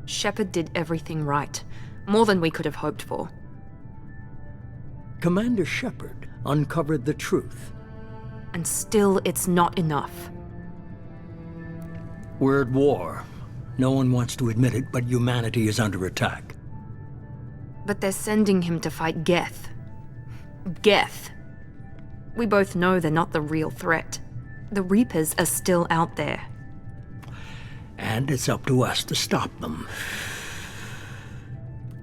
Shepard did everything right. More than we could have hoped for. Commander Shepard uncovered the truth. And still, it's not enough. We're at war. No one wants to admit it, but humanity is under attack. But they're sending him to fight Geth. Geth. We both know they're not the real threat. The Reapers are still out there. And it's up to us to stop them.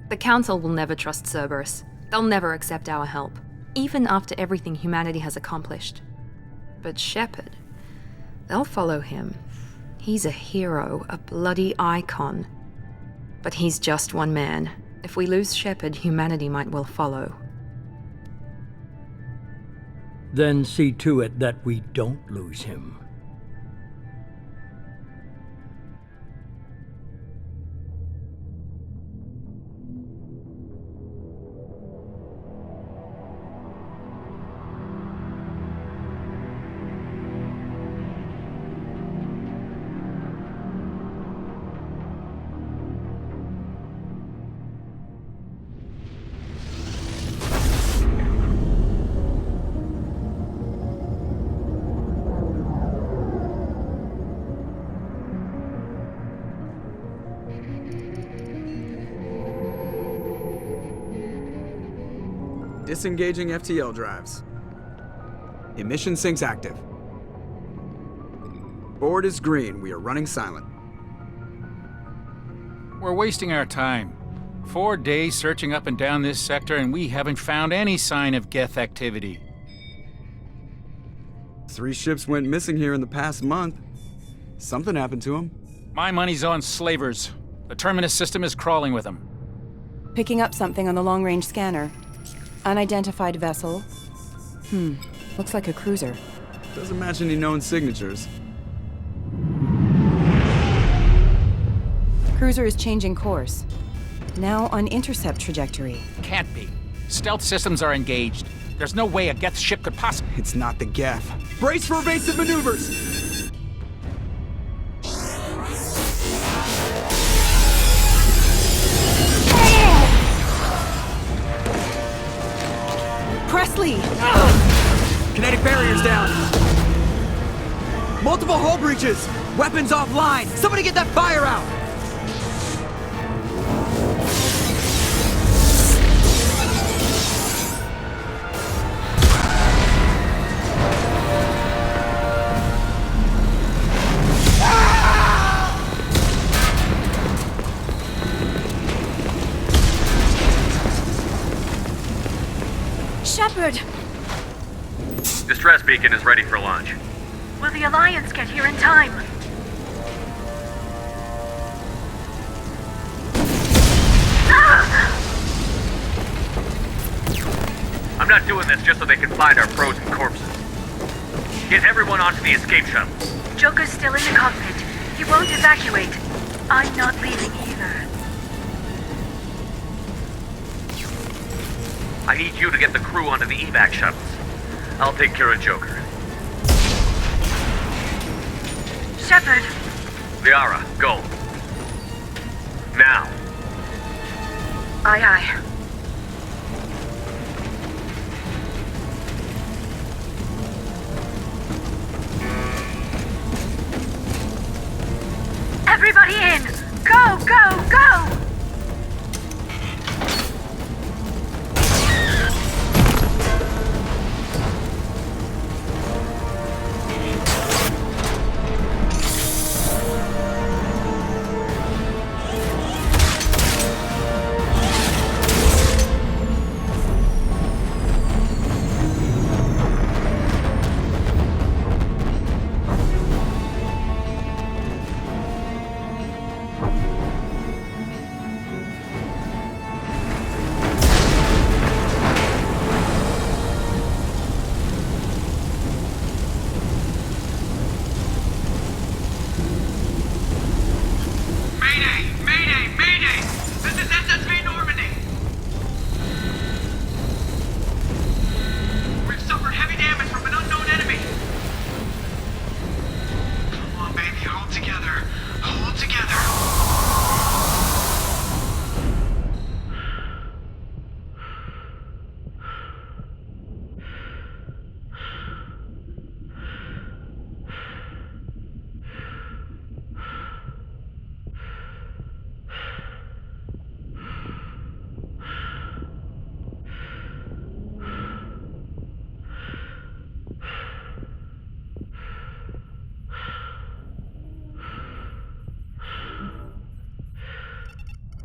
The Council will never trust Cerberus. They'll never accept our help, even after everything humanity has accomplished. But Shepard, they'll follow him. He's a hero, a bloody icon. But he's just one man. If we lose Shepard, humanity might well follow. Then see to it that we don't lose him. Disengaging FTL drives. Emission sinks active. Board is green. We are running silent. We're wasting our time. 4 days searching up and down this sector, and we haven't found any sign of Geth activity. 3 ships went missing here in the past month. Something happened to them. My money's on slavers. The Terminus system is crawling with them. Picking up something on the long-range scanner. Unidentified vessel. Looks like a cruiser. Doesn't match any known signatures. Cruiser is changing course. Now on intercept trajectory. Can't be. Stealth systems are engaged. There's no way a Geth ship could possibly... It's not the Geth. Brace for evasive maneuvers! Presley! Kinetic barriers down! Multiple hull breaches! Weapons offline! Somebody get that fire out! Shepard! Distress beacon is ready for launch. Will the Alliance get here in time? I'm not doing this just so they can find our frozen corpses. Get everyone onto the escape shuttles. Joker's still in the cockpit. He won't evacuate. I'm not leaving either. I need you to get the crew onto the evac shuttles. I'll take care of Joker. Shepard! Liara, go. Now. Aye, aye. Everybody in! Go, go, go!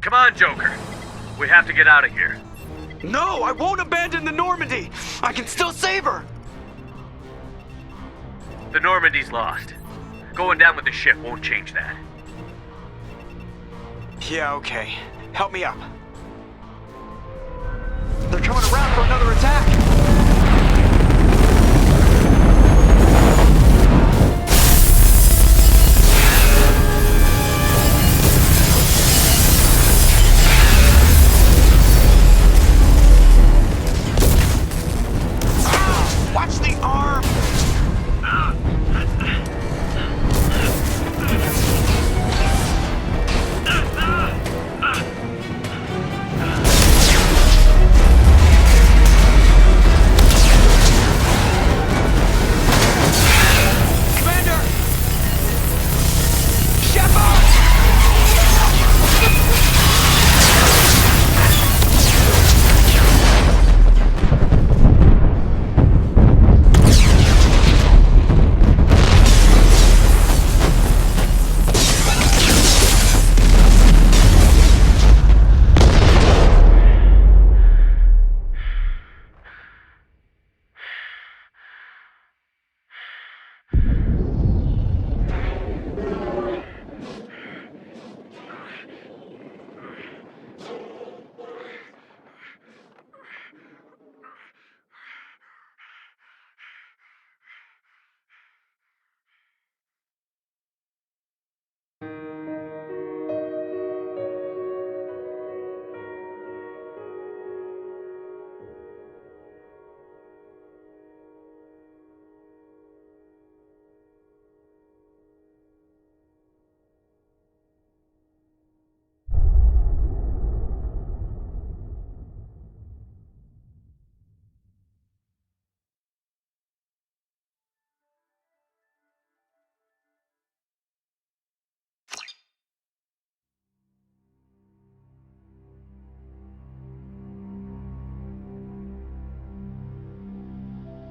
Come on, Joker. We have to get out of here. No, I won't abandon the Normandy! I can still save her! The Normandy's lost. Going down with the ship won't change that. Yeah, okay. Help me up. They're coming around for another attack! Watch the arm!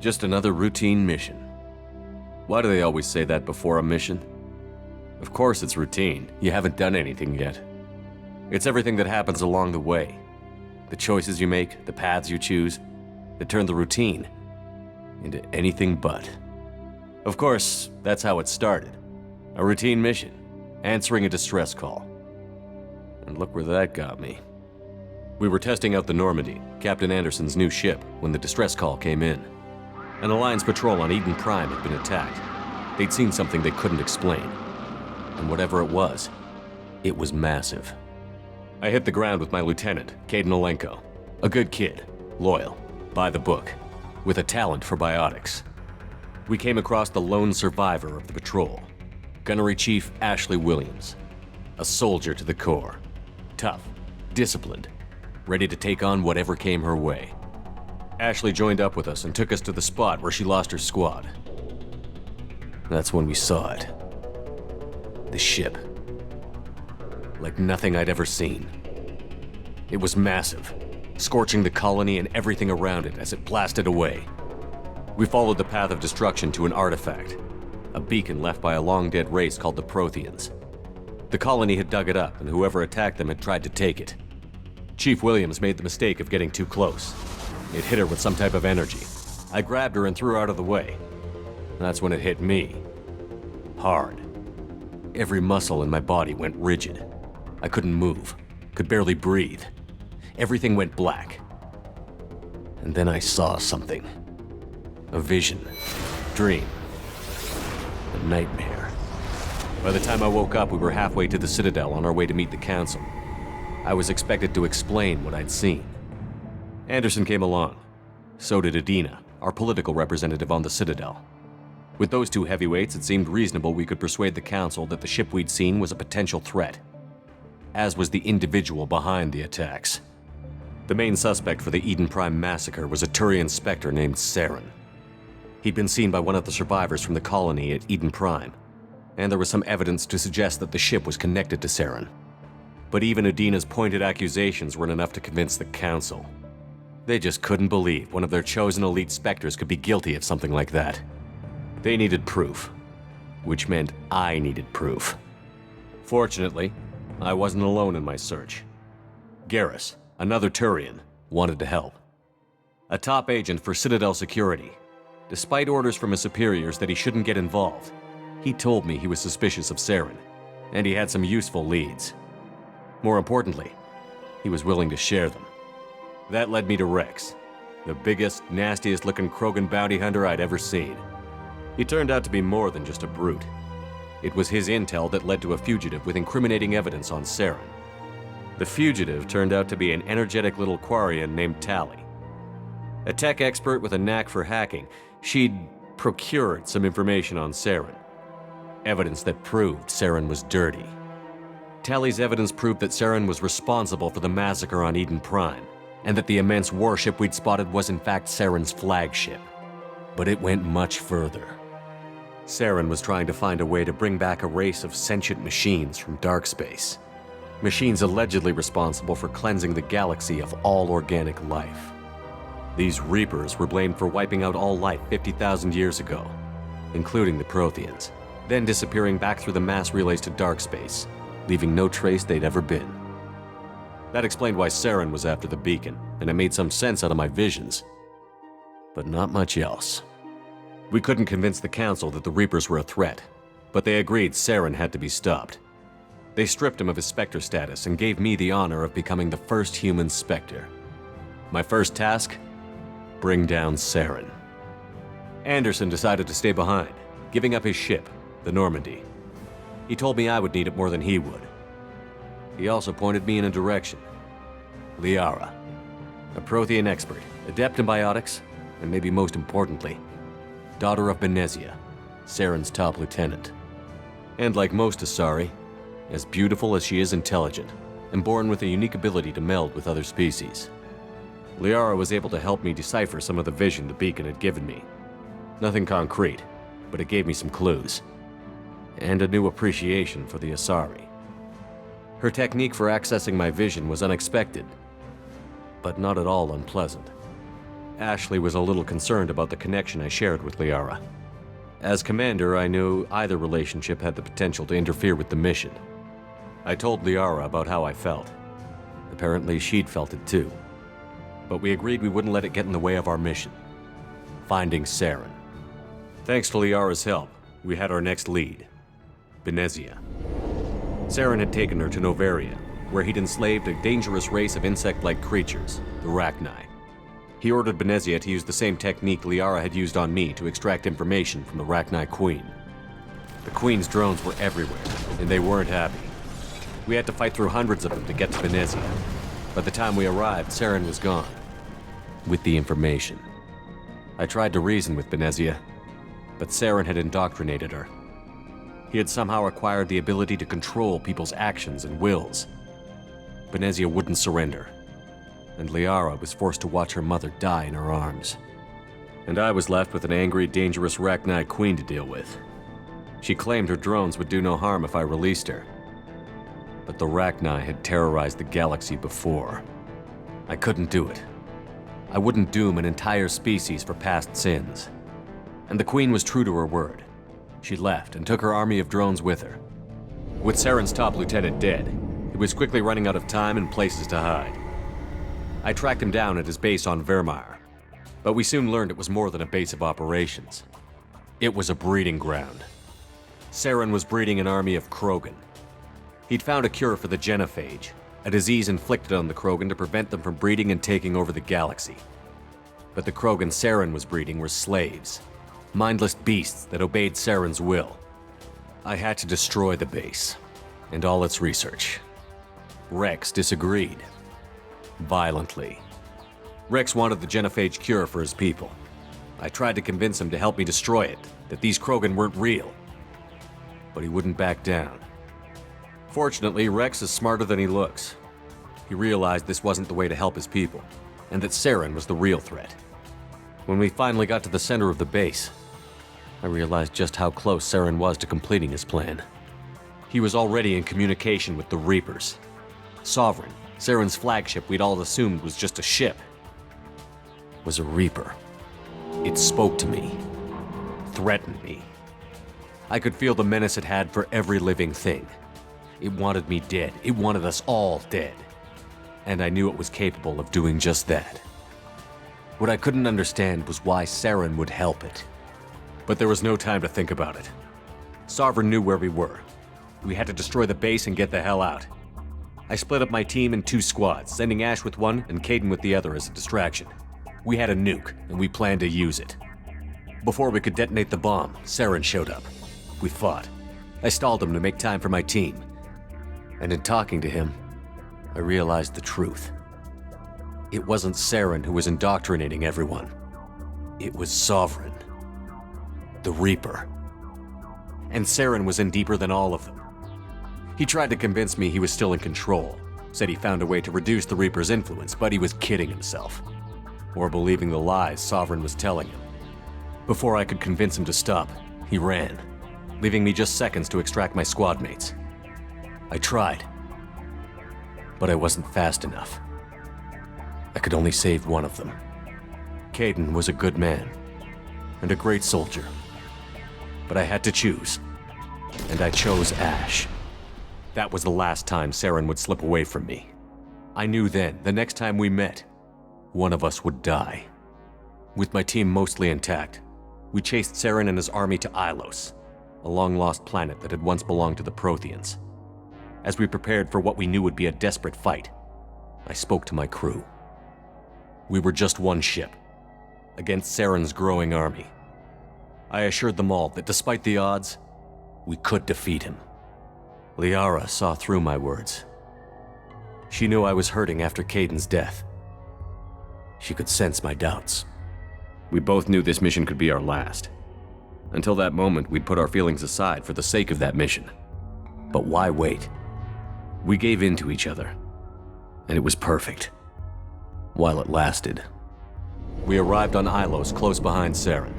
Just another routine mission. Why do they always say that before a mission? Of course it's routine. You haven't done anything yet. It's everything that happens along the way. The choices you make, the paths you choose, that turn the routine into anything but. Of course, that's how it started. A routine mission, answering a distress call. And look where that got me. We were testing out the Normandy, Captain Anderson's new ship, when the distress call came in. An Alliance patrol on Eden Prime had been attacked. They'd seen something they couldn't explain. And whatever it was massive. I hit the ground with my lieutenant, Caden Olenko. A good kid, loyal, by the book, with a talent for biotics. We came across the lone survivor of the patrol, Gunnery Chief Ashley Williams. A soldier to the core. Tough, disciplined, ready to take on whatever came her way. Ashley joined up with us and took us to the spot where she lost her squad. That's when we saw it. The ship. Like nothing I'd ever seen. It was massive, scorching the colony and everything around it as it blasted away. We followed the path of destruction to an artifact, a beacon left by a long-dead race called the Protheans. The colony had dug it up, and whoever attacked them had tried to take it. Chief Williams made the mistake of getting too close. It hit her with some type of energy. I grabbed her and threw her out of the way. That's when it hit me. Hard. Every muscle in my body went rigid. I couldn't move, could barely breathe. Everything went black. And then I saw something. A vision. Dream. A nightmare. By the time I woke up, we were halfway to the Citadel on our way to meet the Council. I was expected to explain what I'd seen. Anderson came along. So did Adina, our political representative on the Citadel. With those two heavyweights, it seemed reasonable we could persuade the Council that the ship we'd seen was a potential threat, as was the individual behind the attacks. The main suspect for the Eden Prime massacre was a Turian Spectre named Saren. He'd been seen by one of the survivors from the colony at Eden Prime, and there was some evidence to suggest that the ship was connected to Saren. But even Adina's pointed accusations weren't enough to convince the Council. They just couldn't believe one of their chosen elite Spectres could be guilty of something like that. They needed proof, which meant I needed proof. Fortunately, I wasn't alone in my search. Garrus, another Turian, wanted to help. A top agent for Citadel Security. Despite orders from his superiors that he shouldn't get involved, he told me he was suspicious of Saren, and he had some useful leads. More importantly, he was willing to share them. That led me to Rex, the biggest, nastiest-looking Krogan bounty hunter I'd ever seen. He turned out to be more than just a brute. It was his intel that led to a fugitive with incriminating evidence on Saren. The fugitive turned out to be an energetic little Quarian named Tali. A tech expert with a knack for hacking, she'd procured some information on Saren. Evidence that proved Saren was dirty. Tali's evidence proved that Saren was responsible for the massacre on Eden Prime, and that the immense warship we'd spotted was in fact Saren's flagship. But it went much further. Saren was trying to find a way to bring back a race of sentient machines from dark space. Machines allegedly responsible for cleansing the galaxy of all organic life. These Reapers were blamed for wiping out all life 50,000 years ago, including the Protheans, then disappearing back through the mass relays to dark space, leaving no trace they'd ever been. That explained why Saren was after the beacon, and it made some sense out of my visions. But not much else. We couldn't convince the Council that the Reapers were a threat, but they agreed Saren had to be stopped. They stripped him of his Spectre status and gave me the honor of becoming the first human Spectre. My first task? Bring down Saren. Anderson decided to stay behind, giving up his ship, the Normandy. He told me I would need it more than he would. He also pointed me in a direction. Liara, a Prothean expert, adept in biotics, and maybe most importantly, daughter of Benezia, Saren's top lieutenant. And like most Asari, as beautiful as she is intelligent, and born with a unique ability to meld with other species. Liara was able to help me decipher some of the vision the beacon had given me. Nothing concrete, but it gave me some clues. And a new appreciation for the Asari. Her technique for accessing my vision was unexpected, but not at all unpleasant. Ashley was a little concerned about the connection I shared with Liara. As commander, I knew either relationship had the potential to interfere with the mission. I told Liara about how I felt. Apparently, she'd felt it too. But we agreed we wouldn't let it get in the way of our mission. Finding Saren. Thanks to Liara's help, we had our next lead. Benezia. Saren had taken her to Noveria, where he'd enslaved a dangerous race of insect-like creatures, the Rachni. He ordered Benezia to use the same technique Liara had used on me to extract information from the Rachni Queen. The Queen's drones were everywhere, and they weren't happy. We had to fight through hundreds of them to get to Benezia. By the time we arrived, Saren was gone. With the information. I tried to reason with Benezia, but Saren had indoctrinated her. He had somehow acquired the ability to control people's actions and wills. Benezia wouldn't surrender, and Liara was forced to watch her mother die in her arms. And I was left with an angry, dangerous Rachni Queen to deal with. She claimed her drones would do no harm if I released her. But the Rachni had terrorized the galaxy before. I couldn't do it. I wouldn't doom an entire species for past sins. And the Queen was true to her word. She left and took her army of drones with her. With Saren's top lieutenant dead, he was quickly running out of time and places to hide. I tracked him down at his base on Vermeer, but we soon learned it was more than a base of operations. It was a breeding ground. Saren was breeding an army of Krogan. He'd found a cure for the genophage, a disease inflicted on the Krogan to prevent them from breeding and taking over the galaxy. But the Krogan Saren was breeding were slaves, mindless beasts that obeyed Saren's will. I had to destroy the base, and all its research. Rex disagreed. Violently. Rex wanted the genophage cure for his people. I tried to convince him to help me destroy it, that these Krogan weren't real. But he wouldn't back down. Fortunately, Rex is smarter than he looks. He realized this wasn't the way to help his people, and that Saren was the real threat. When we finally got to the center of the base, I realized just how close Saren was to completing his plan. He was already in communication with the Reapers. Sovereign, Saren's flagship we'd all assumed was just a ship, was a Reaper. It spoke to me, threatened me. I could feel the menace it had for every living thing. It wanted me dead. It wanted us all dead. and I knew it was capable of doing just that. What I couldn't understand was why Saren would help it. But there was no time to think about it. Sovereign knew where we were. We had to destroy the base and get the hell out. I split up my team in 2 squads, sending Ash with one and Kaidan with the other as a distraction. We had a nuke, and we planned to use it. Before we could detonate the bomb, Saren showed up. We fought. I stalled him to make time for my team. And in talking to him, I realized the truth. It wasn't Saren who was indoctrinating everyone. It was Sovereign. The Reaper. And Saren was in deeper than all of them. He tried to convince me he was still in control, said he found a way to reduce the Reaper's influence, but he was kidding himself. Or believing the lies Sovereign was telling him. Before I could convince him to stop, he ran, leaving me just seconds to extract my squad mates. I tried, but I wasn't fast enough. I could only save one of them. Kaidan was a good man, and a great soldier. But I had to choose, and I chose Ash. That was the last time Saren would slip away from me. I knew then, the next time we met, one of us would die. With my team mostly intact, we chased Saren and his army to Ilos, a long-lost planet that had once belonged to the Protheans. As we prepared for what we knew would be a desperate fight, I spoke to my crew. We were just one ship, against Saren's growing army. I assured them all that despite the odds, we could defeat him. Liara saw through my words. She knew I was hurting after Kaidan's death. She could sense my doubts. We both knew this mission could be our last. Until that moment, we'd put our feelings aside for the sake of that mission. But why wait? We gave in to each other, and it was perfect. While it lasted. We arrived on Ilos close behind Saren.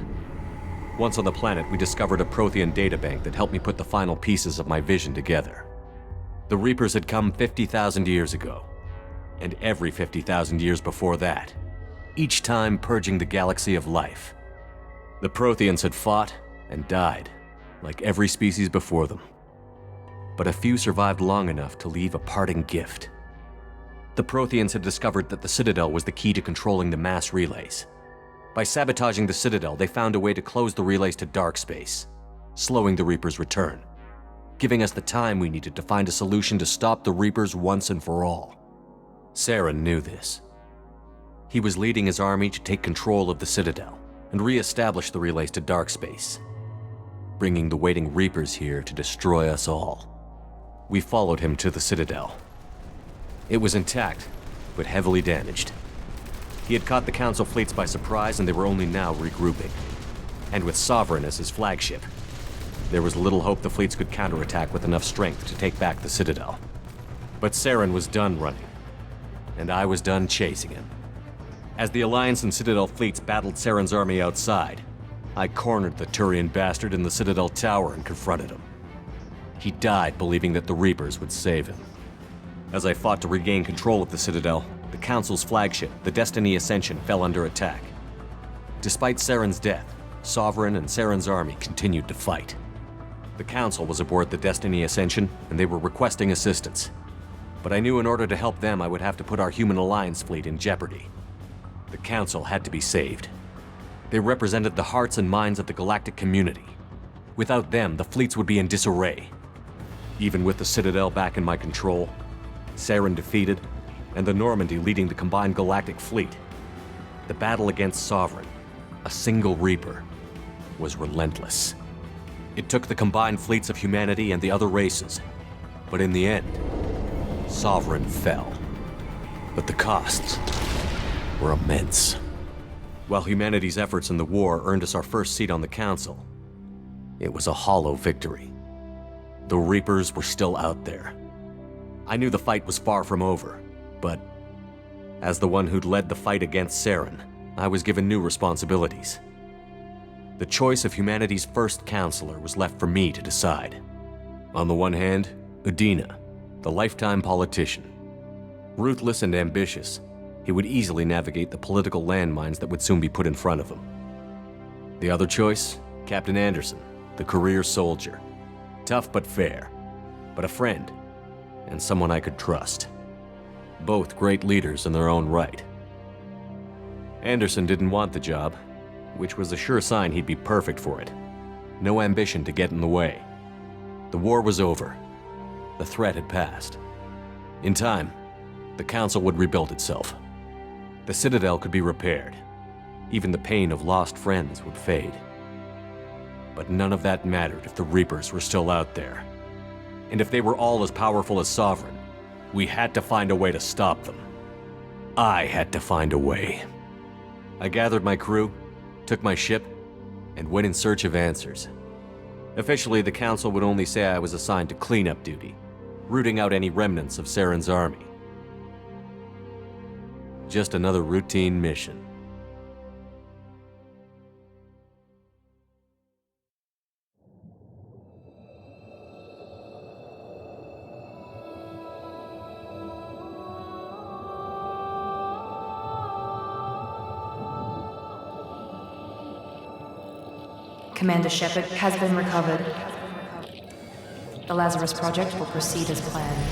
Once on the planet, we discovered a Prothean databank that helped me put the final pieces of my vision together. The Reapers had come 50,000 years ago, and every 50,000 years before that, each time purging the galaxy of life. The Protheans had fought and died, like every species before them. But a few survived long enough to leave a parting gift. The Protheans had discovered that the Citadel was the key to controlling the mass relays. By sabotaging the Citadel, they found a way to close the relays to dark space, slowing the Reaper's return, giving us the time we needed to find a solution to stop the Reapers once and for all. Saren knew this. He was leading his army to take control of the Citadel and re-establish the relays to dark space, bringing the waiting Reapers here to destroy us all. We followed him to the Citadel. It was intact, but heavily damaged. He had caught the Council fleets by surprise, and they were only now regrouping. And with Sovereign as his flagship, there was little hope the fleets could counterattack with enough strength to take back the Citadel. But Saren was done running, and I was done chasing him. As the Alliance and Citadel fleets battled Saren's army outside, I cornered the Turian bastard in the Citadel tower and confronted him. He died believing that the Reapers would save him. As I fought to regain control of the Citadel, the Council's flagship, the Destiny Ascension, fell under attack. Despite Saren's death, Sovereign and Saren's army continued to fight. The Council was aboard the Destiny Ascension, and they were requesting assistance. But I knew in order to help them, I would have to put our human Alliance fleet in jeopardy. The Council had to be saved. They represented the hearts and minds of the galactic community. Without them, the fleets would be in disarray. Even with the Citadel back in my control, Saren defeated, and the Normandy leading the combined galactic fleet, the battle against Sovereign, a single Reaper, was relentless. It took the combined fleets of humanity and the other races, but in the end, Sovereign fell. But the costs were immense. While humanity's efforts in the war earned us our first seat on the Council, it was a hollow victory. The Reapers were still out there. I knew the fight was far from over, but as the one who'd led the fight against Saren, I was given new responsibilities. The choice of humanity's first counselor was left for me to decide. On the one hand, Udina, the lifetime politician. Ruthless and ambitious, he would easily navigate the political landmines that would soon be put in front of him. The other choice, Captain Anderson, the career soldier. Tough but fair, but a friend, and someone I could trust. Both great leaders in their own right. Anderson didn't want the job, which was a sure sign he'd be perfect for it. No ambition to get in the way. The war was over. The threat had passed. In time, the Council would rebuild itself. The Citadel could be repaired. Even the pain of lost friends would fade. But none of that mattered if the Reapers were still out there. And if they were all as powerful as Sovereign, we had to find a way to stop them. I had to find a way. I gathered my crew, took my ship, and went in search of answers. Officially, the Council would only say I was assigned to cleanup duty, rooting out any remnants of Saren's army. Just another routine mission. Commander Shepard has been recovered. The Lazarus Project will proceed as planned.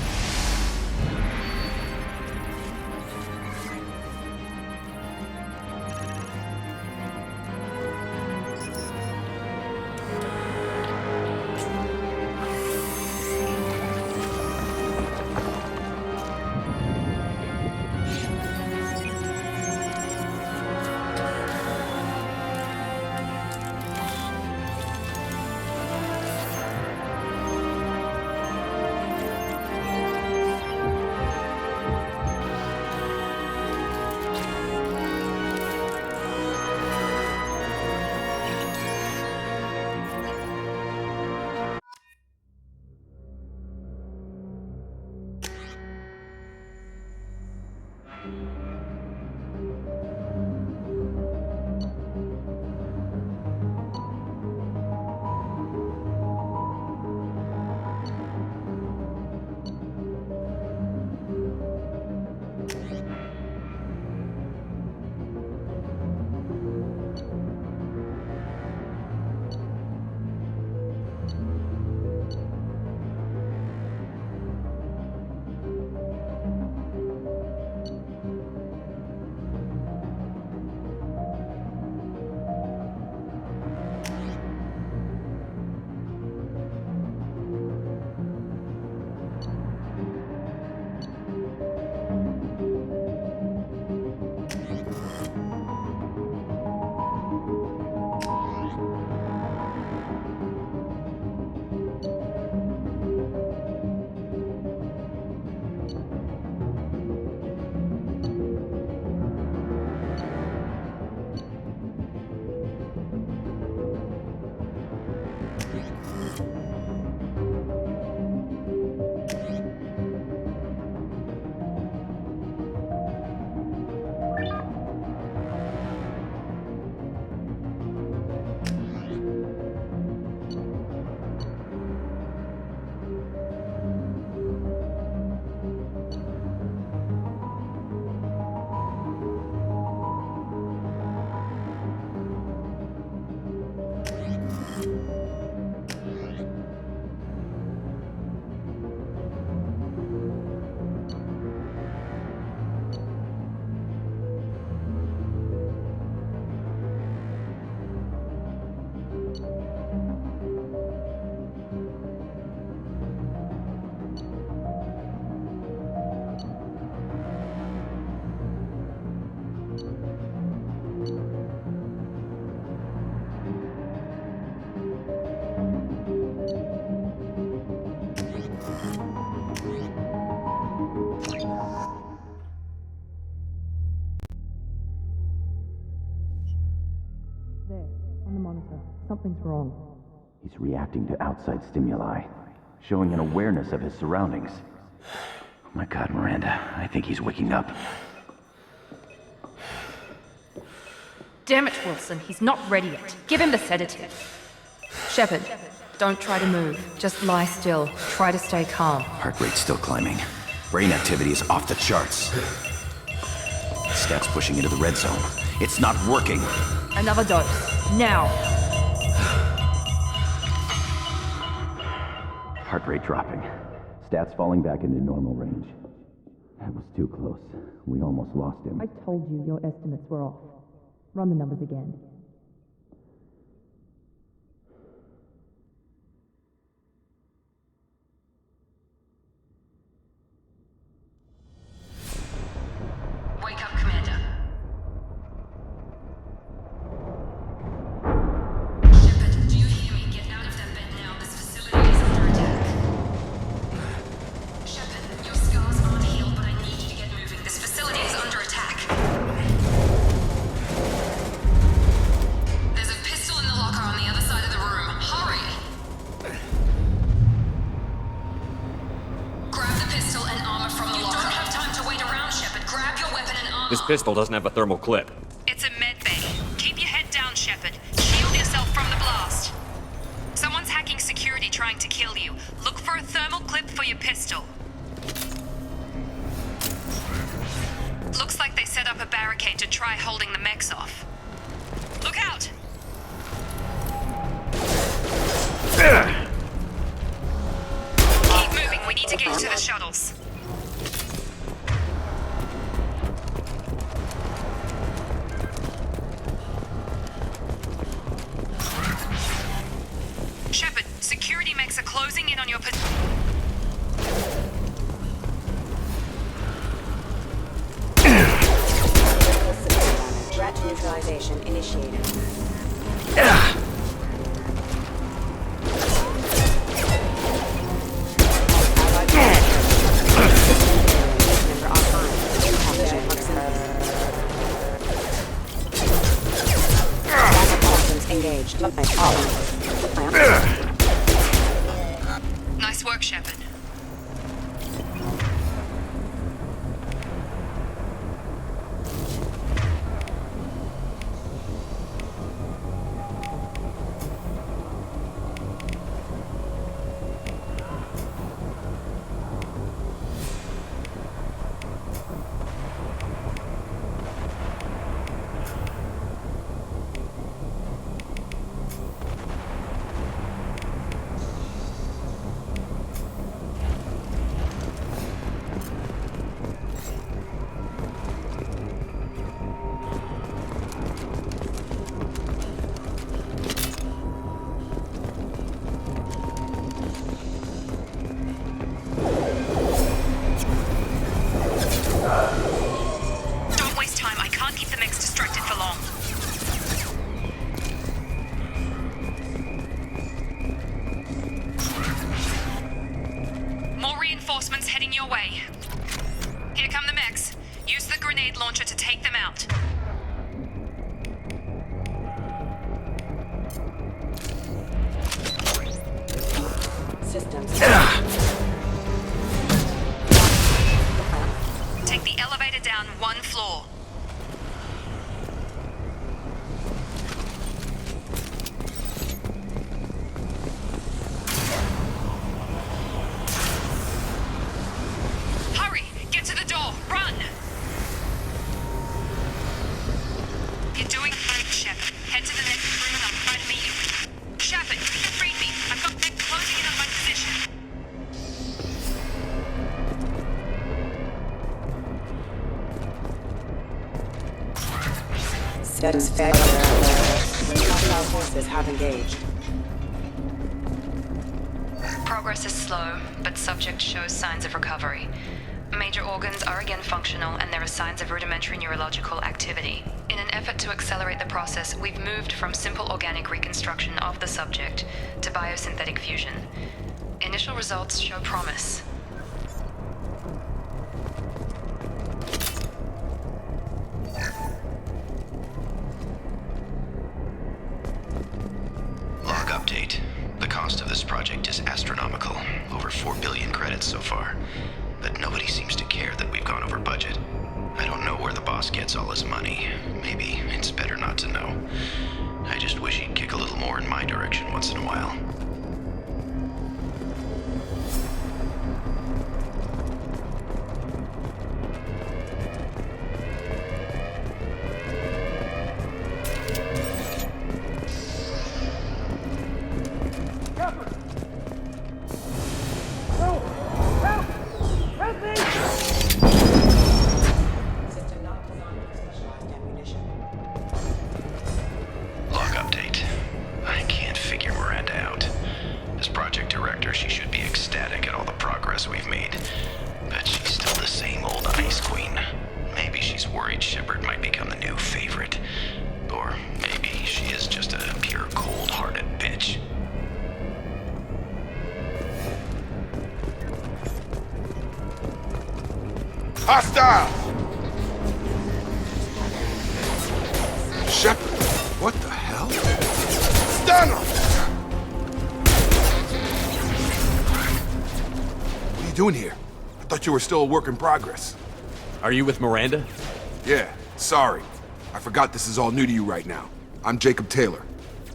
Something's wrong. He's reacting to outside stimuli, showing an awareness of his surroundings. Oh my God, Miranda, I think he's waking up. Damn it, Wilson, he's not ready yet. Give him the sedative. Shepard, don't try to move. Just lie still. Try to stay calm. Heart rate's still climbing. Brain activity is off the charts. Stats pushing into the red zone. It's not working. Another dose. Now. Heart rate dropping. Stats falling back into normal range. That was too close. We almost lost him. I told you your estimates were off. Run the numbers again. Wake up, Commander. Shepard, do you hear me? Get out of that bed now. This facility is under attack. Shepard, your scars aren't healed, but I need you to get moving. This facility is under attack. There's a pistol in the locker on the other side of the room. Hurry! Grab the pistol and armor from the locker. You don't have time to wait around, Shepard. Grab your weapon and armor. This pistol doesn't have a thermal clip. It's a med bay. Keep your head down, Shepard. Shield yourself from the blast. Someone's hacking security trying to kill you. Look for a thermal clip for your pistol. Looks like they set up a barricade to try holding the mechs off. Look out! Keep moving. We need to get to the shuttles. Shepard, security mechs are closing in on your Threat neutralization initiated. Engaged. Nice work, Shepard. Don't waste time. I can't keep the mechs distracted for long. More reinforcements heading your way. Here come the mechs. Use the grenade launcher to take them out. Systems. Take the elevator down one floor. Hurry! Get to the door! Run! You're doing great, Shepard. Head to the next room and I'll try to meet you. Shepard, read me. I've got mech closing in on my position. Status failure. Hostile forces have engaged. Progress is slow, but subject shows signs of recovery. Major organs are again functional, and there are signs of rudimentary neurological activity. In an effort to accelerate the process, we've moved from simple organic reconstruction of the subject to biosynthetic fusion. Initial results show promise. Log update. The cost of this project is astronomical. Over 4 billion credits so far. But nobody seems to care that we've gone over budget. I don't know where the boss gets all his money. Maybe it's better not to know. I just wish he'd kick a little more in my direction once in a while. Help! Help me! Shepard might become the new favorite. Or maybe she is just a pure cold-hearted bitch. Hostile! Shepard, what the hell? Stun him! What are you doing here? I thought you were still a work in progress. Are you with Miranda? Yeah, sorry. I forgot this is all new to you right now. I'm Jacob Taylor.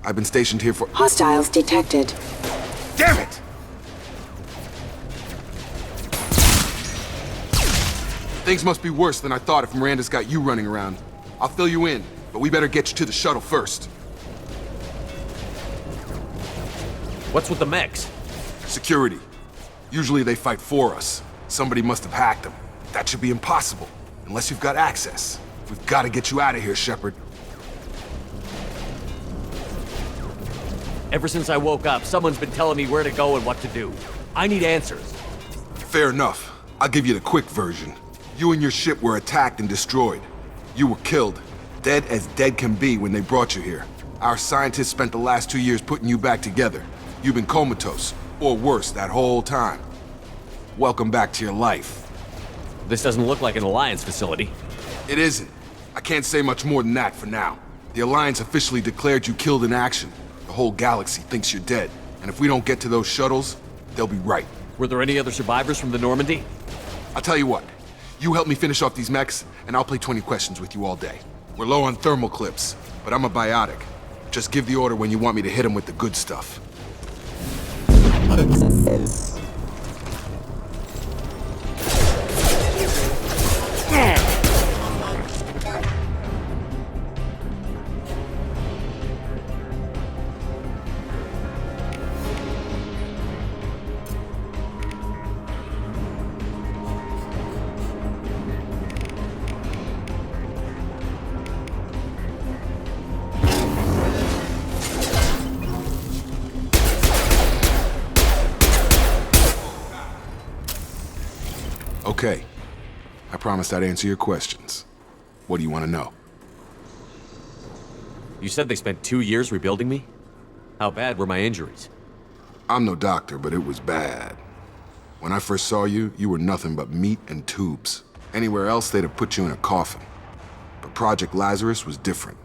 I've been stationed here for— Hostiles detected. Damn it! Things must be worse than I thought if Miranda's got you running around. I'll fill you in, but we better get you to the shuttle first. What's with the mechs? Security. Usually they fight for us. Somebody must have hacked them. That should be impossible, unless you've got access. We've got to get you out of here, Shepard. Ever since I woke up, someone's been telling me where to go and what to do. I need answers. Fair enough. I'll give you the quick version. You and your ship were attacked and destroyed. You were killed. Dead as dead can be when they brought you here. Our scientists spent the last 2 years putting you back together. You've been comatose, or worse, that whole time. Welcome back to your life. This doesn't look like an Alliance facility. It isn't. I can't say much more than that for now. The Alliance officially declared you killed in action. The whole galaxy thinks you're dead. And if we don't get to those shuttles, they'll be right. Were there any other survivors from the Normandy? I'll tell you what. You help me finish off these mechs, and I'll play 20 questions with you all day. We're low on thermal clips, but I'm a biotic. Just give the order when you want me to hit him with the good stuff. Okay. I promised I'd answer your questions. What do you want to know? You said they spent 2 years rebuilding me? How bad were my injuries? I'm no doctor, but it was bad. When I first saw you, you were nothing but meat and tubes. Anywhere else, they'd have put you in a coffin. But Project Lazarus was different.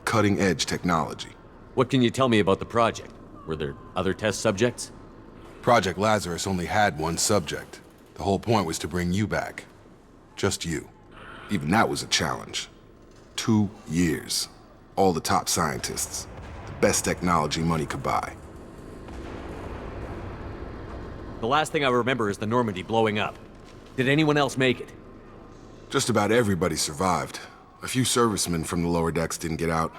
Cutting-edge technology. What can you tell me about the project? Were there other test subjects? Project Lazarus only had one subject. The whole point was to bring you back. Just you. Even that was a challenge. 2 years. All the top scientists. The best technology money could buy. The last thing I remember is the Normandy blowing up. Did anyone else make it? Just about everybody survived. A few servicemen from the lower decks didn't get out.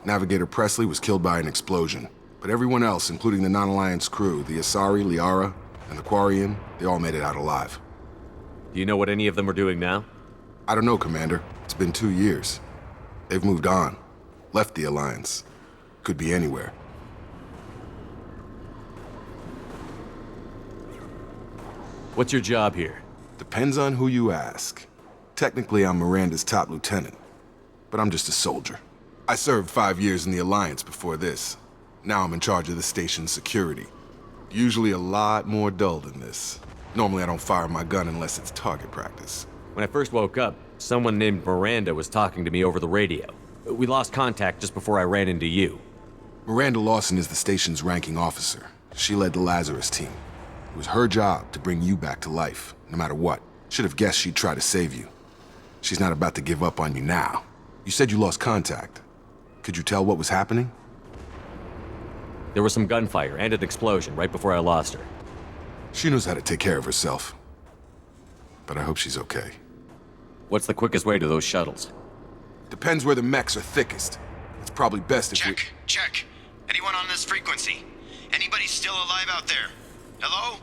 Navigator Presley was killed by an explosion. But everyone else, including the non-Alliance crew, the Asari, Liara, and the Quarian, they all made it out alive. Do you know what any of them are doing now? I don't know, Commander. It's been 2 years. They've moved on. Left the Alliance. Could be anywhere. What's your job here? Depends on who you ask. Technically, I'm Miranda's top lieutenant. But I'm just a soldier. I served 5 years in the Alliance before this. Now I'm in charge of the station's security. Usually a lot more dull than this. Normally I don't fire my gun unless it's target practice. When I first woke up, someone named Miranda was talking to me over the radio. We lost contact just before I ran into you. Miranda Lawson is the station's ranking officer. She led the Lazarus team. It was her job to bring you back to life, no matter what. Should have guessed she'd try to save you. She's not about to give up on you now. You said you lost contact. Could you tell what was happening? There was some gunfire and an explosion right before I lost her. She knows how to take care of herself. But I hope she's okay. What's the quickest way to those shuttles? Depends where the mechs are thickest. It's probably best if Check. Anyone on this frequency? Anybody still alive out there? Hello?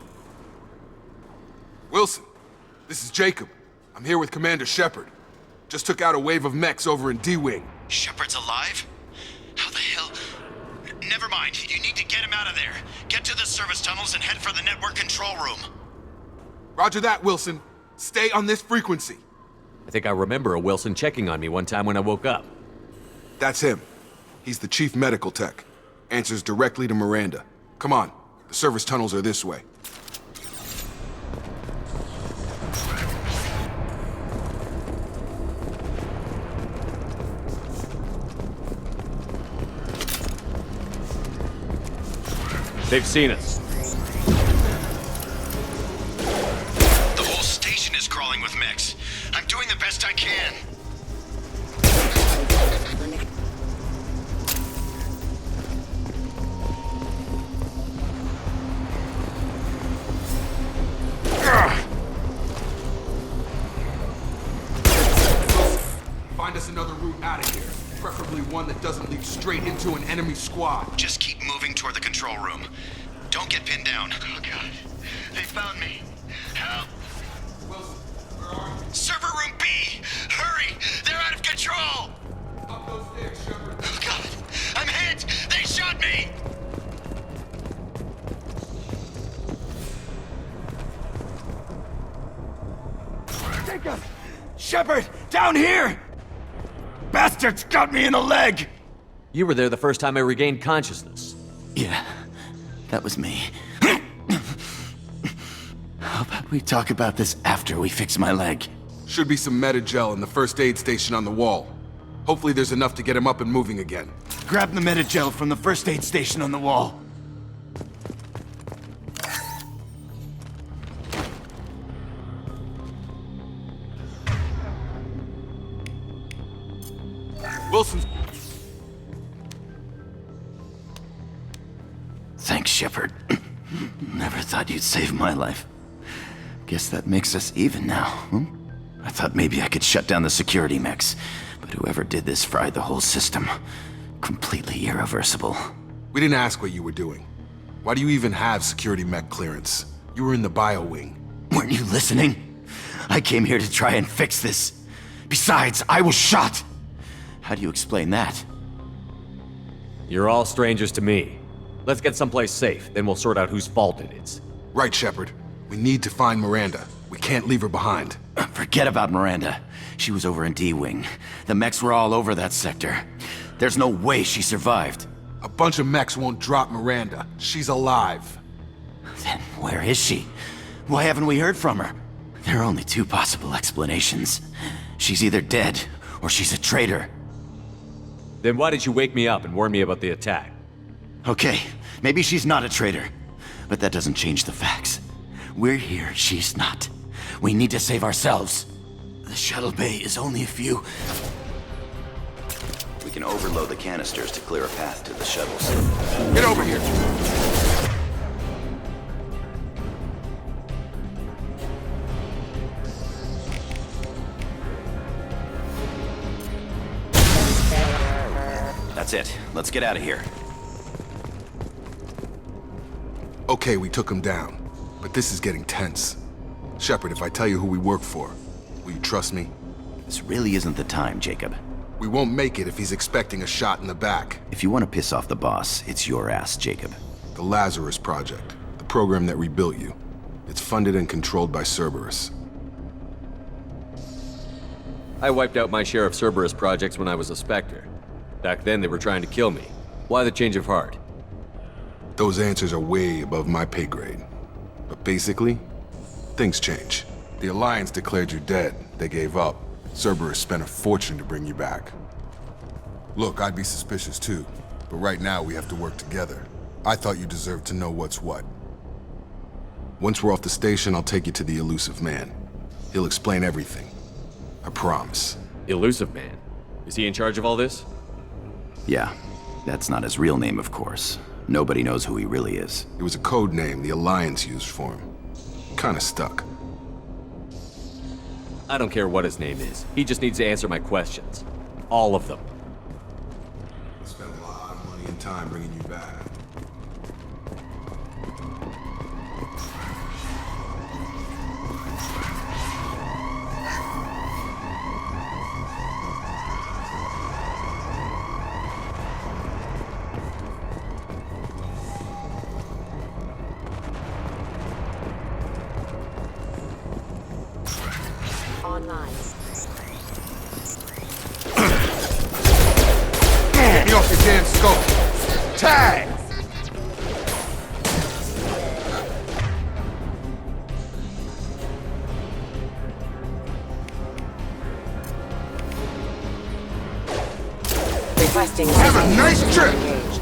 Wilson, this is Jacob. I'm here with Commander Shepard. Just took out a wave of mechs over in D-Wing. Shepard's alive? How the hell? Never mind. You need to get him out of there. Get to the service tunnels and head for the network control room. Roger that, Wilson. Stay on this frequency. I think I remember a Wilson checking on me one time when I woke up. That's him. He's the chief medical tech. Answers directly to Miranda. Come on. The service tunnels are this way. They've seen us. The whole station is crawling with mechs. I'm doing the best I can. Find us another route out of here. Preferably one that doesn't lead straight into an enemy squad. Just keep moving toward the control room. Don't get pinned down. Oh god. They found me. Help. Wilson, where are you? Server room B! Hurry! They're out of control! Up those stairs, Shepard. Oh god. I'm hit! They shot me! Jacob! Shepard! Down here! Bastards got me in the leg! You were there the first time I regained consciousness. Yeah, that was me. How about we talk about this after we fix my leg? Should be some Medi-gel in the first aid station on the wall. Hopefully there's enough to get him up and moving again. Grab the Medi-gel from the first aid station on the wall. Wilson. Thanks, Shepard. Never thought you'd save my life. Guess that makes us even now, hmm? I thought maybe I could shut down the security mechs, but whoever did this fried the whole system. Completely irreversible. We didn't ask what you were doing. Why do you even have security mech clearance? You were in the bio wing. Weren't you listening? I came here to try and fix this. Besides, I was shot. How do you explain that? You're all strangers to me. Let's get someplace safe, then we'll sort out whose fault it is. Right, Shepard. We need to find Miranda. We can't leave her behind. Forget about Miranda. She was over in D-Wing. The mechs were all over that sector. There's no way she survived. A bunch of mechs won't drop Miranda. She's alive. Then where is she? Why haven't we heard from her? There are only two possible explanations. She's either dead, or she's a traitor. Then why did you wake me up and warn me about the attack? Okay, maybe she's not a traitor. But that doesn't change the facts. We're here, she's not. We need to save ourselves. The shuttle bay is only a few... We can overload the canisters to clear a path to the shuttles. Get over here! That's it. Let's get out of here. Okay, we took him down. But this is getting tense. Shepard, if I tell you who we work for, will you trust me? This really isn't the time, Jacob. We won't make it if he's expecting a shot in the back. If you want to piss off the boss, it's your ass, Jacob. The Lazarus Project, the program that rebuilt you. It's funded and controlled by Cerberus. I wiped out my share of Cerberus projects when I was a Spectre. Back then they were trying to kill me. Why the change of heart? Those answers are way above my pay grade. But basically, things change. The Alliance declared you dead. They gave up. Cerberus spent a fortune to bring you back. Look, I'd be suspicious too. But right now we have to work together. I thought you deserved to know what's what. Once we're off the station, I'll take you to the Elusive Man. He'll explain everything. I promise. Elusive Man? Is he in charge of all this? Yeah. That's not his real name, of course. Nobody knows who he really is. It was a code name the Alliance used for him. Kinda stuck. I don't care what his name is. He just needs to answer my questions. All of them. I spent a lot of money and time bringing you back. Online. Throwing scope. Tag! Requesting. Have a nice trip! Engaged.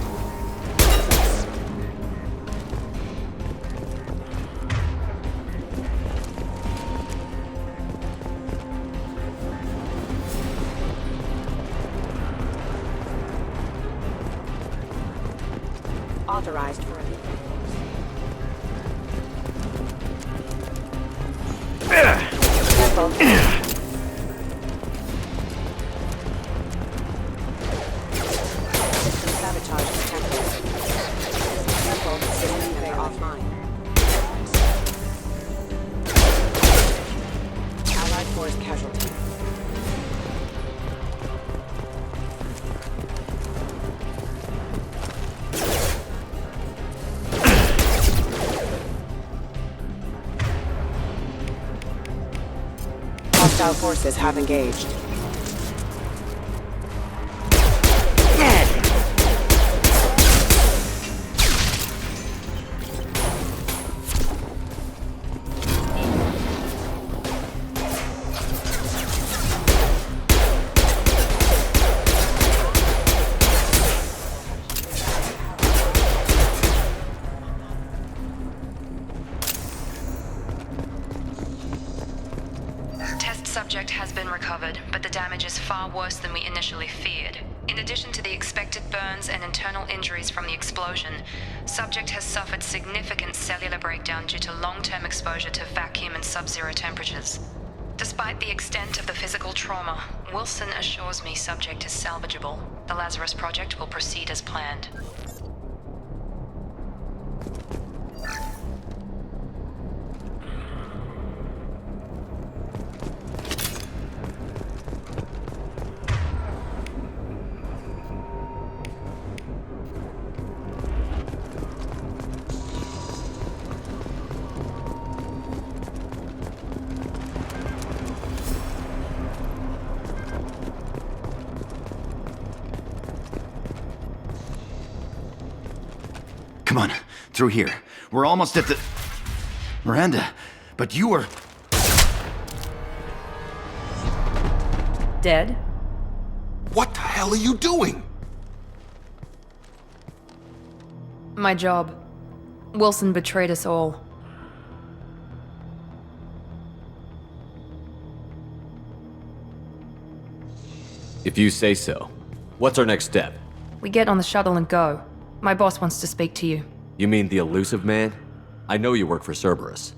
Authorized for sabotage detected. Careful, systems are offline. Allied force casualty. Hostile forces have engaged. Subject has been recovered, but the damage is far worse than we initially feared. In addition to the expected burns and internal injuries from the explosion, subject has suffered significant cellular breakdown due to long-term exposure to vacuum and sub-zero temperatures. Despite the extent of the physical trauma, Wilson assures me subject is salvageable. The Lazarus Project will proceed as planned. Come on, through here. We're almost at the... Miranda, but you were... Dead? What the hell are you doing? My job. Wilson betrayed us all. If you say so. What's our next step? We get on the shuttle and go. My boss wants to speak to you. You mean the elusive man? I know you work for Cerberus.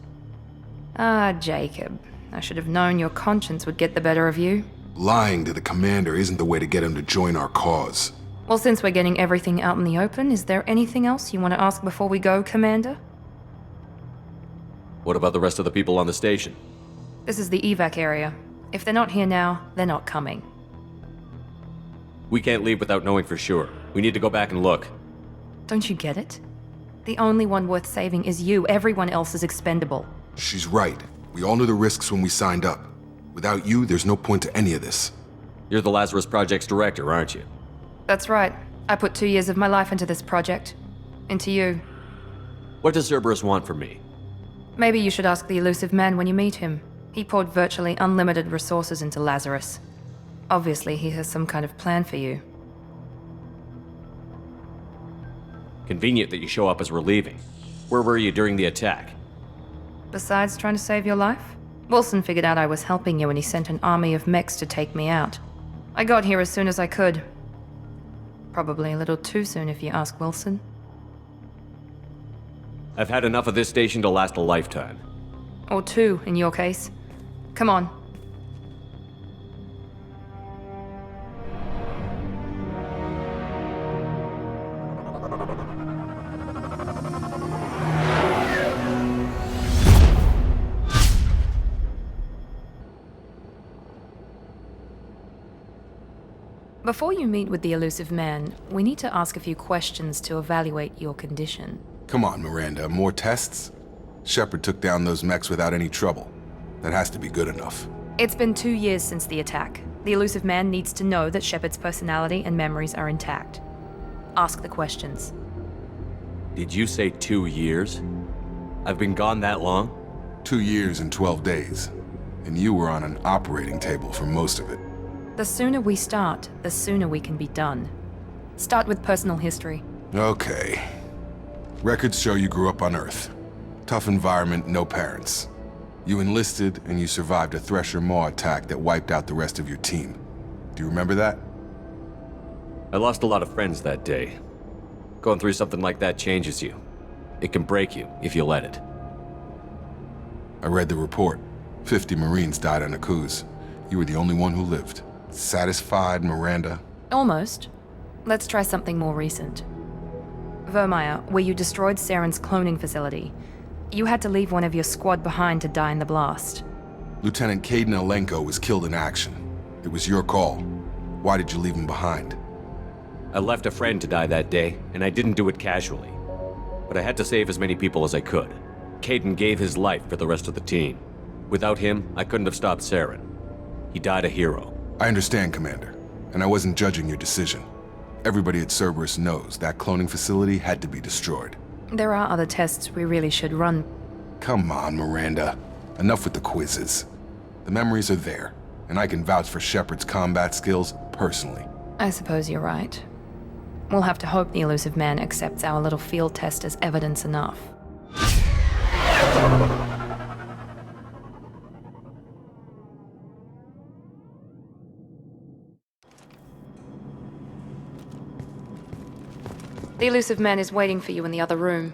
Ah, Jacob. I should have known your conscience would get the better of you. Lying to the commander isn't the way to get him to join our cause. Well, since we're getting everything out in the open, is there anything else you want to ask before we go, Commander? What about the rest of the people on the station? This is the evac area. If they're not here now, they're not coming. We can't leave without knowing for sure. We need to go back and look. Don't you get it? The only one worth saving is you. Everyone else is expendable. She's right. We all knew the risks when we signed up. Without you, there's no point to any of this. You're the Lazarus Project's director, aren't you? That's right. I put 2 years of my life into this project. Into you. What does Cerberus want from me? Maybe you should ask the elusive man when you meet him. He poured virtually unlimited resources into Lazarus. Obviously, he has some kind of plan for you. Convenient that you show up as we're leaving. Where were you during the attack? Besides trying to save your life, Wilson figured out I was helping you when he sent an army of mechs to take me out. I got here as soon as I could. Probably a little too soon if you ask Wilson. I've had enough of this station to last a lifetime. Or 2, in your case. Come on. Before you meet with the elusive man, we need to ask a few questions to evaluate your condition. Come on, Miranda, more tests? Shepard took down those mechs without any trouble. That has to be good enough. It's been 2 years since the attack. The elusive man needs to know that Shepard's personality and memories are intact. Ask the questions. Did you say 2 years? I've been gone that long? 2 years and 12 days. And you were on an operating table for most of it. The sooner we start, the sooner we can be done. Start with personal history. Okay. Records show you grew up on Earth. Tough environment, no parents. You enlisted and you survived a Thresher Maw attack that wiped out the rest of your team. Do you remember that? I lost a lot of friends that day. Going through something like that changes you. It can break you if you let it. I read the report. 50 Marines died on Akuz. You were the only one who lived. Satisfied, Miranda? Almost. Let's try something more recent. Vermeer, where you destroyed Saren's cloning facility. You had to leave one of your squad behind to die in the blast. Lieutenant Caden Alenko was killed in action. It was your call. Why did you leave him behind? I left a friend to die that day, and I didn't do it casually. But I had to save as many people as I could. Caden gave his life for the rest of the team. Without him, I couldn't have stopped Saren. He died a hero. I understand, Commander, and I wasn't judging your decision. Everybody at Cerberus knows that cloning facility had to be destroyed. There are other tests we really should run. Come on, Miranda. Enough with the quizzes. The memories are there, and I can vouch for Shepard's combat skills personally. I suppose you're right. We'll have to hope the elusive man accepts our little field test as evidence enough. The elusive man is waiting for you in the other room.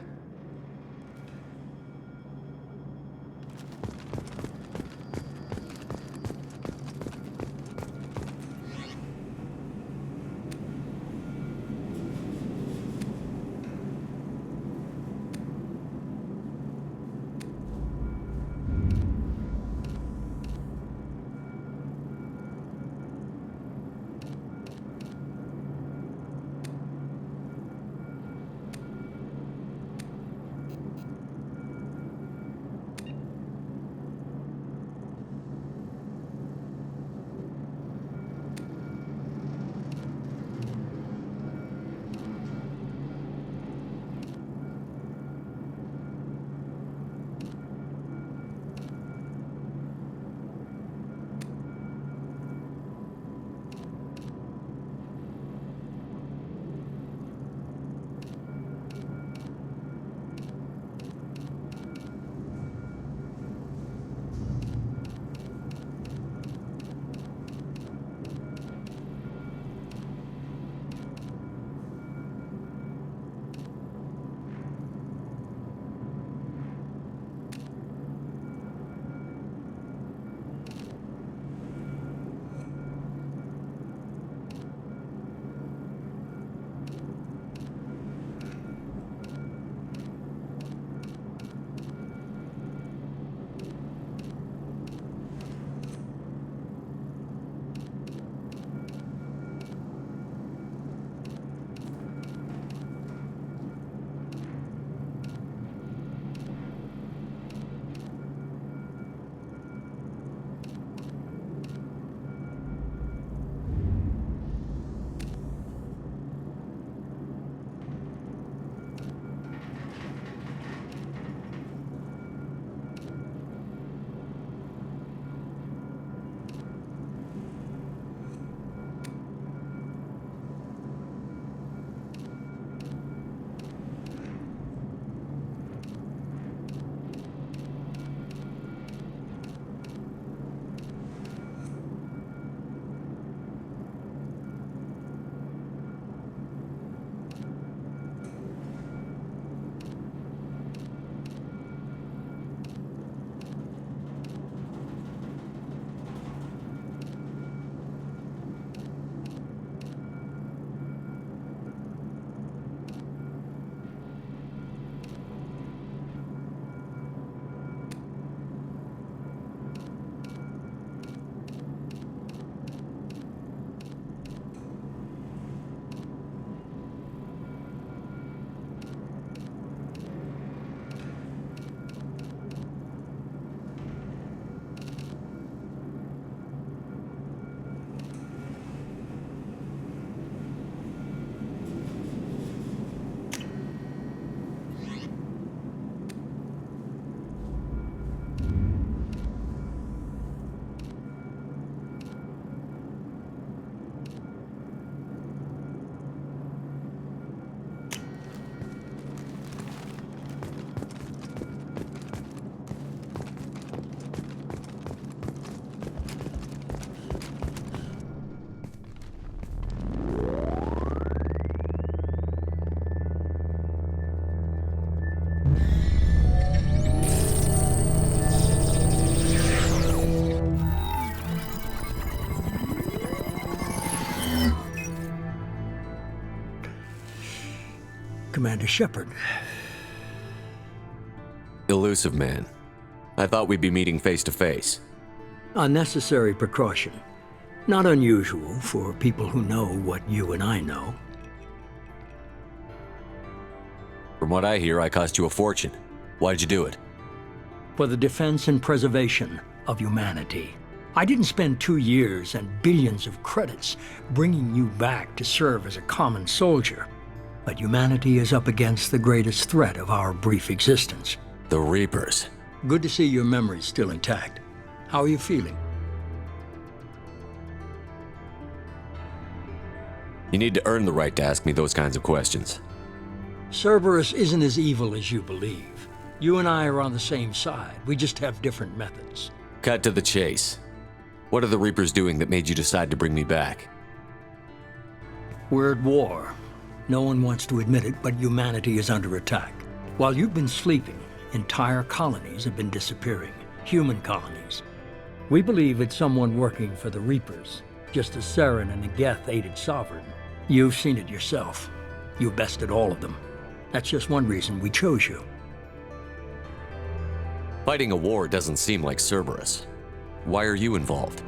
Commander Shepard. Elusive man. I thought we'd be meeting face to face. A necessary precaution. Not unusual for people who know what you and I know. From what I hear, I cost you a fortune. Why'd you do it? For the defense and preservation of humanity. I didn't spend 2 years and billions of credits bringing you back to serve as a common soldier. But humanity is up against the greatest threat of our brief existence. The Reapers. Good to see your memory's still intact. How are you feeling? You need to earn the right to ask me those kinds of questions. Cerberus isn't as evil as you believe. You and I are on the same side. We just have different methods. Cut to the chase. What are the Reapers doing that made you decide to bring me back? We're at war. No one wants to admit it, but humanity is under attack. While you've been sleeping, entire colonies have been disappearing. Human colonies. We believe it's someone working for the Reapers, just as Saren and Negeth aided Sovereign. You've seen it yourself. You bested all of them. That's just one reason we chose you. Fighting a war doesn't seem like Cerberus. Why are you involved?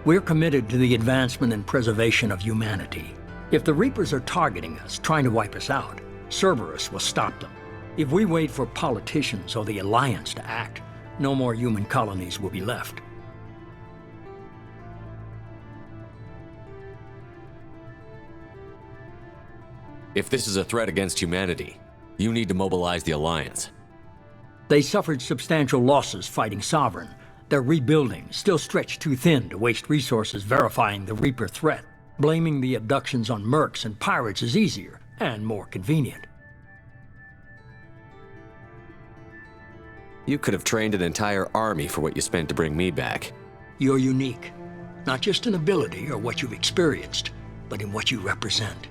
We're committed to the advancement and preservation of humanity. If the Reapers are targeting us, trying to wipe us out, Cerberus will stop them. If we wait for politicians or the Alliance to act, no more human colonies will be left. If this is a threat against humanity, you need to mobilize the Alliance. They suffered substantial losses fighting Sovereign. They're rebuilding, still stretched too thin to waste resources verifying the Reaper threat. Blaming the abductions on mercs and pirates is easier and more convenient. You could have trained an entire army for what you spent to bring me back. You're unique, not just in ability or what you've experienced, but in what you represent.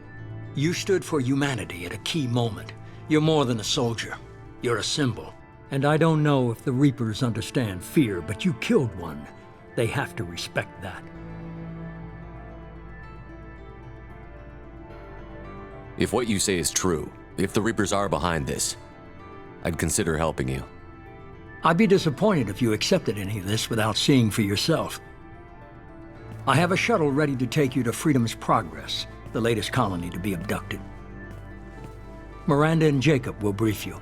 You stood for humanity at a key moment. You're more than a soldier. You're a symbol. And I don't know if the Reapers understand fear, but you killed one. They have to respect that. If what you say is true, if the Reapers are behind this, I'd consider helping you. I'd be disappointed if you accepted any of this without seeing for yourself. I have a shuttle ready to take you to Freedom's Progress, the latest colony to be abducted. Miranda and Jacob will brief you.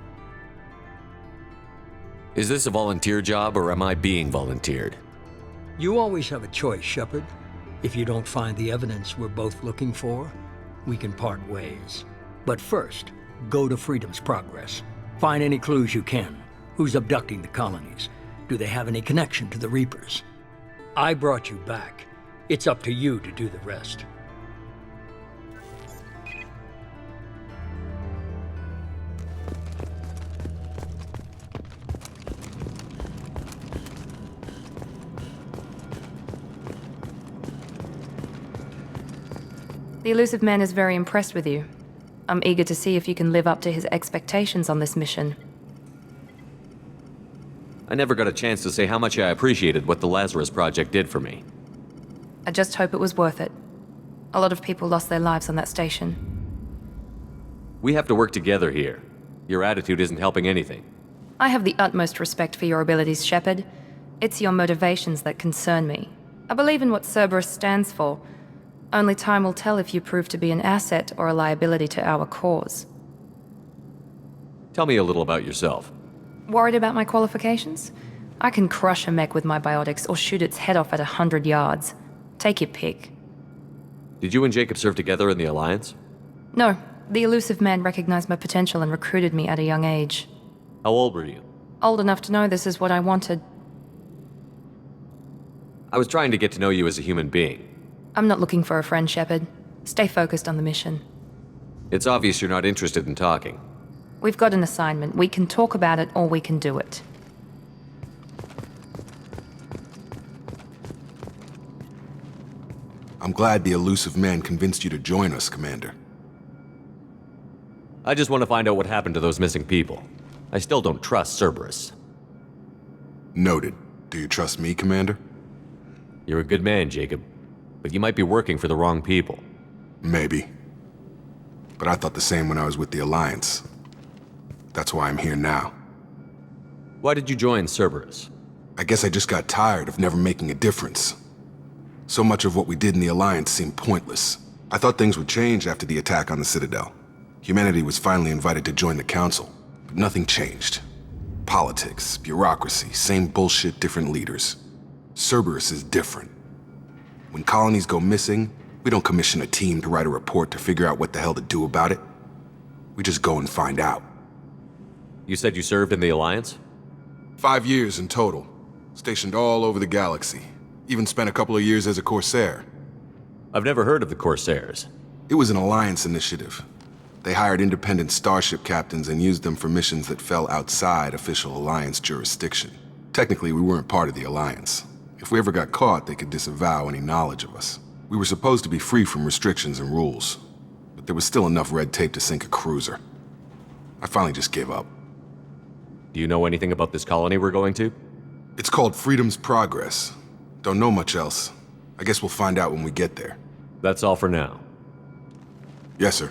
Is this a volunteer job, or am I being volunteered? You always have a choice, Shepard. If you don't find the evidence we're both looking for, we can part ways. But first, go to Freedom's Progress. Find any clues you can. Who's abducting the colonies? Do they have any connection to the Reapers? I brought you back. It's up to you to do the rest. The Elusive Man is very impressed with you. I'm eager to see if you can live up to his expectations on this mission. I never got a chance to say how much I appreciated what the Lazarus Project did for me. I just hope it was worth it. A lot of people lost their lives on that station. We have to work together here. Your attitude isn't helping anything. I have the utmost respect for your abilities, Shepard. It's your motivations that concern me. I believe in what Cerberus stands for. Only time will tell if you prove to be an asset or a liability to our cause. Tell me a little about yourself. Worried about my qualifications? I can crush a mech with my biotics or shoot its head off at 100 yards. Take your pick. Did you and Jacob serve together in the Alliance? No, the Elusive Man recognized my potential and recruited me at a young age. How old were you? Old enough to know this is what I wanted. I was trying to get to know you as a human being. I'm not looking for a friend, Shepard. Stay focused on the mission. It's obvious you're not interested in talking. We've got an assignment. We can talk about it or we can do it. I'm glad the Elusive Man convinced you to join us, Commander. I just want to find out what happened to those missing people. I still don't trust Cerberus. Noted. Do you trust me, Commander? You're a good man, Jacob. But you might be working for the wrong people. Maybe. But I thought the same when I was with the Alliance. That's why I'm here now. Why did you join Cerberus? I guess I just got tired of never making a difference. So much of what we did in the Alliance seemed pointless. I thought things would change after the attack on the Citadel. Humanity was finally invited to join the Council, but nothing changed. Politics, bureaucracy, same bullshit, different leaders. Cerberus is different. When colonies go missing, we don't commission a team to write a report to figure out what the hell to do about it. We just go and find out. You said you served in the Alliance? 5 years in total. Stationed all over the galaxy. Even spent a couple of years as a Corsair. I've never heard of the Corsairs. It was an Alliance initiative. They hired independent starship captains and used them for missions that fell outside official Alliance jurisdiction. Technically, we weren't part of the Alliance. If we ever got caught, they could disavow any knowledge of us. We were supposed to be free from restrictions and rules, but there was still enough red tape to sink a cruiser. I finally just gave up. Do you know anything about this colony we're going to? It's called Freedom's Progress. Don't know much else. I guess we'll find out when we get there. That's all for now. Yes, sir.